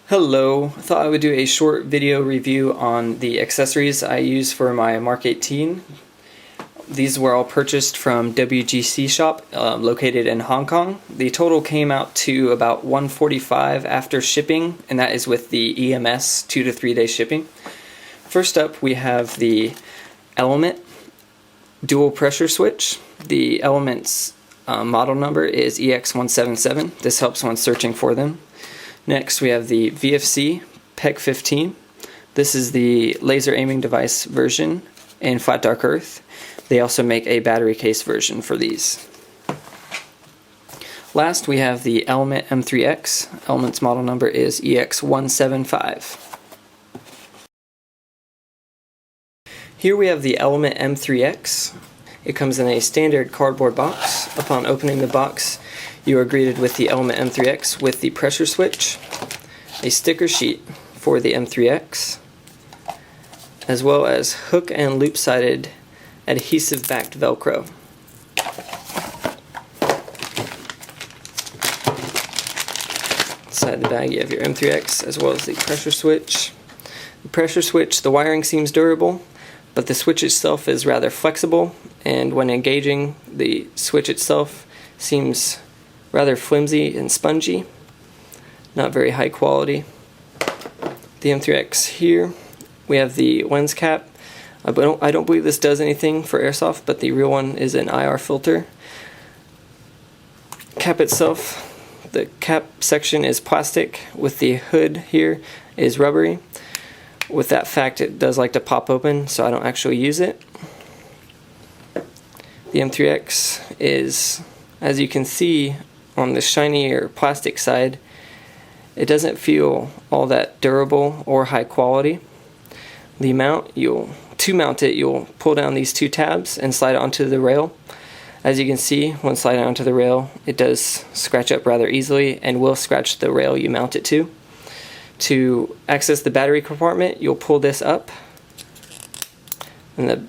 Hello, I thought I would do a short video review on the accessories I use for my Mark 18. These were all purchased from WGC shop located in Hong Kong. The total came out to about $145 after shipping, and that is with the EMS 2 to 3 day shipping. First up we have the Element dual pressure switch. The Element's model number is EX177. This helps when searching for them. Next we have the VFC PEQ-15. This is the laser aiming device version in flat dark earth. They also make a battery case version for these. Last we have the Element M3X. Element's model number is EX175. Here we have the Element M3X. It comes in a standard cardboard box. Upon opening the box, you are greeted with the Element M3X with the pressure switch, a sticker sheet for the M3X, as well as hook and loop-sided adhesive-backed Velcro. Inside the bag you have your M3X as well as the pressure switch. The pressure switch, the wiring seems durable, but the switch itself is rather flexible, and when engaging, the switch itself seems rather flimsy and spongy, not very high quality. The M3X here, we have the lens cap. I don't believe this does anything for airsoft, but the real one is an IR filter. Cap itself, the cap section is plastic, with the hood here is rubbery. With that fact, it does like to pop open, so I don't actually use it. The M3X is, as you can see, on the shinier plastic side, it doesn't feel all that durable or high quality. The mount, to mount it, you'll pull down these two tabs and slide it onto the rail. As you can see, when sliding onto the rail, it does scratch up rather easily and will scratch the rail you mount it to. To access the battery compartment, you'll pull this up and the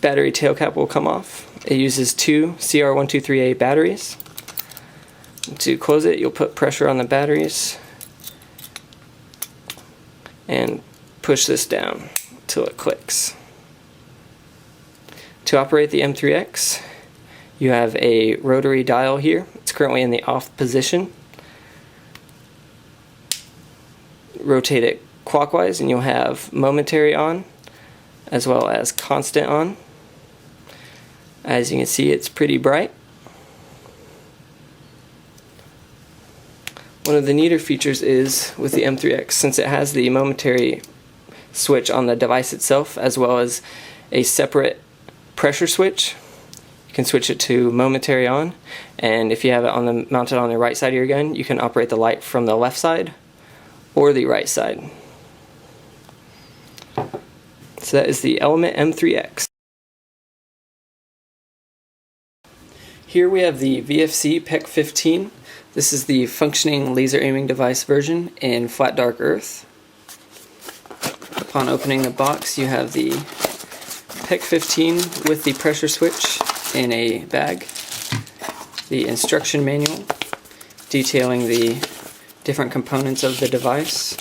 battery tail cap will come off. It uses two CR123A batteries. To close it, you'll put pressure on the batteries and push this down till it clicks. To operate the M3X, you have a rotary dial here. It's currently in the off position. Rotate it clockwise and you'll have momentary on as well as constant on. As you can see, it's pretty bright. One of the neater features is with the M3X, since it has the momentary switch on the device itself as well as a separate pressure switch, you can switch it to momentary on, and if you have it mounted on the right side of your gun, you can operate the light from the left side or the right side. So that is the Element M3X. Here we have the VFC PEQ-15. This is the functioning laser aiming device version in flat dark earth. Upon opening the box, you have the PEQ-15 with the pressure switch in a bag, the instruction manual detailing the different components of the device,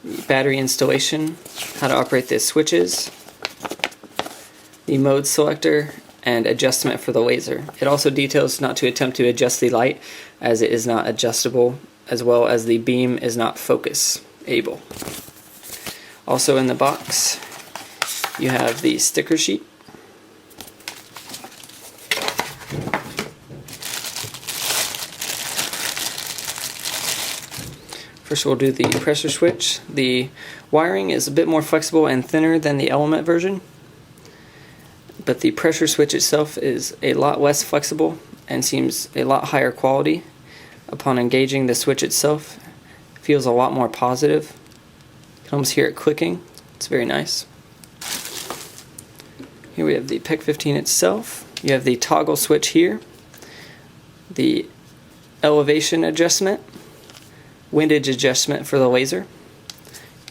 the battery installation, how to operate the switches, the mode selector, and adjustment for the laser. It also details not to attempt to adjust the light, as it is not adjustable, as well as the beam is not focus able. Also in the box you have the sticker sheet, first we'll do the pressure switch. The wiring is a bit more flexible and thinner than the Element version, but the pressure switch itself is a lot less flexible and seems a lot higher quality. Upon engaging the switch itself, it feels a lot more positive. You can almost hear it clicking. It's very nice. Here we have the PEQ-15 itself. You have the toggle switch here, the elevation adjustment, windage adjustment for the laser.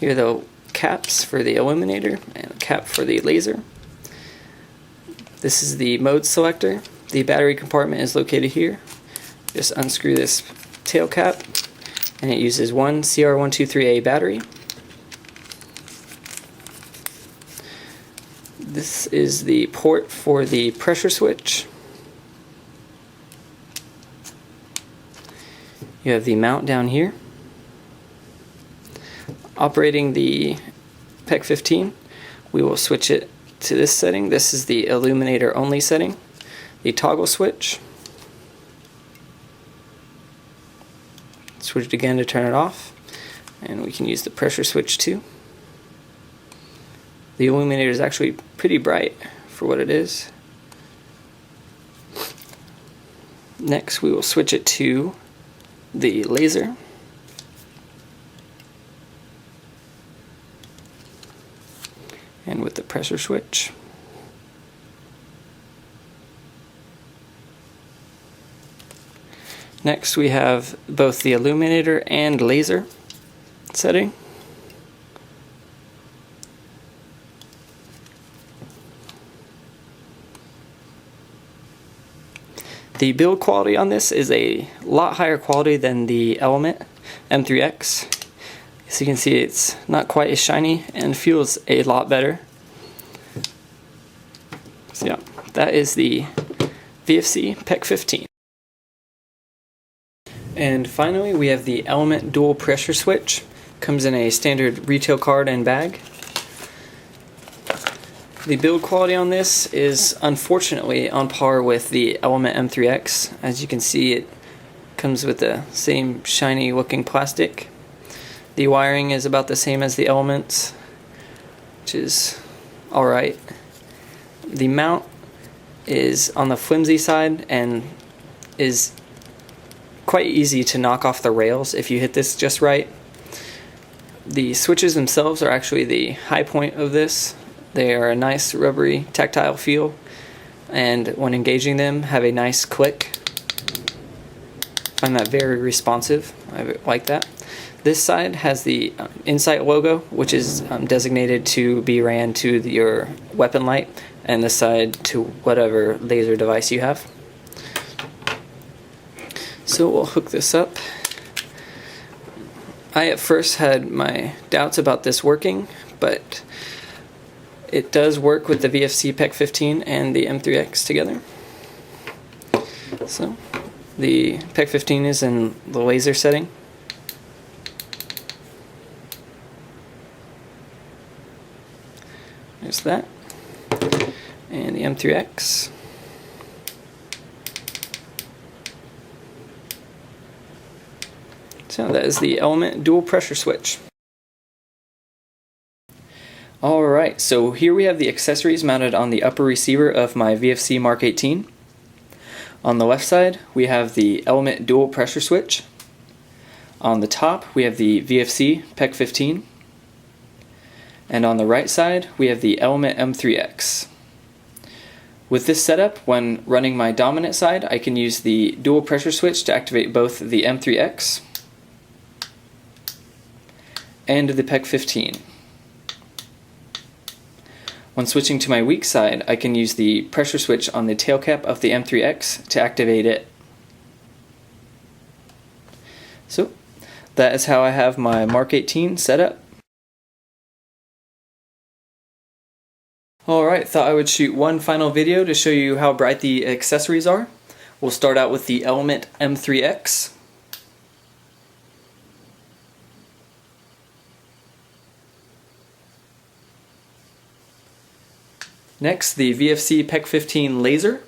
Here are the caps for the illuminator and a cap for the laser. This is the mode selector. The battery compartment is located here. Just unscrew this tail cap, and it uses one CR123A battery. This is the port for the pressure switch. You have the mount down here. Operating the PEQ-15, we will switch it to this setting. This is the illuminator only setting. The toggle switch. Switch it again to turn it off, and we can use the pressure switch too. The illuminator is actually pretty bright for what it is. Next we will switch it to the laser. And with the pressure switch. Next we have both the illuminator and laser setting. The build quality on this is a lot higher quality than the Element M3X. As you can see, it's not quite as shiny and feels a lot better. So yeah, that is the VFC PEQ-15. And finally we have the Element dual pressure switch. Comes in a standard retail card and bag. The build quality on this is unfortunately on par with the Element M3X. As you can see, it comes with the same shiny looking plastic. The wiring is about the same as the Elements, which is alright. The mount is on the flimsy side and is quite easy to knock off the rails if you hit this just right. The switches themselves are actually the high point of this. They are a nice rubbery tactile feel, and when engaging them have a nice click. I find that very responsive. I like that. This side has the Insight logo, which is designated to be ran to your weapon light, and this side to whatever laser device you have. So we'll hook this up. I at first had my doubts about this working, but it does work with the VFC PEQ-15 and the M3X together. So the PEQ-15 is in the laser setting. There's that. And the M3X. So that is the Element dual pressure switch. Alright, so here we have the accessories mounted on the upper receiver of my VFC Mark 18. On the left side we have the Element dual pressure switch. On the top we have the VFC PEQ-15. And on the right side we have the Element M3X. With this setup, when running my dominant side, I can use the dual pressure switch to activate both the M3X and the PEQ-15. When switching to my weak side, I can use the pressure switch on the tail cap of the M3X to activate it. So, that is how I have my Mark 18 set up. Alright, thought I would shoot one final video to show you how bright the accessories are. We'll start out with the Element M3X. Next, the VFC PEQ-15 laser.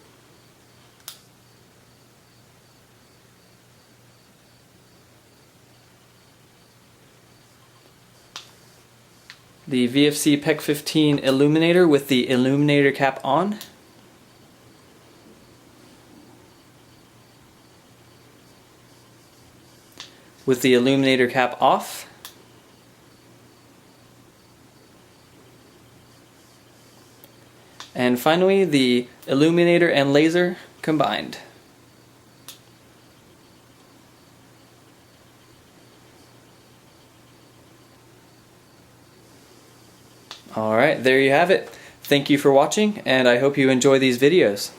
The VFC PEQ-15 illuminator with the illuminator cap on. With the illuminator cap off. And finally, the illuminator and laser combined. Alright, there you have it. Thank you for watching, and I hope you enjoy these videos.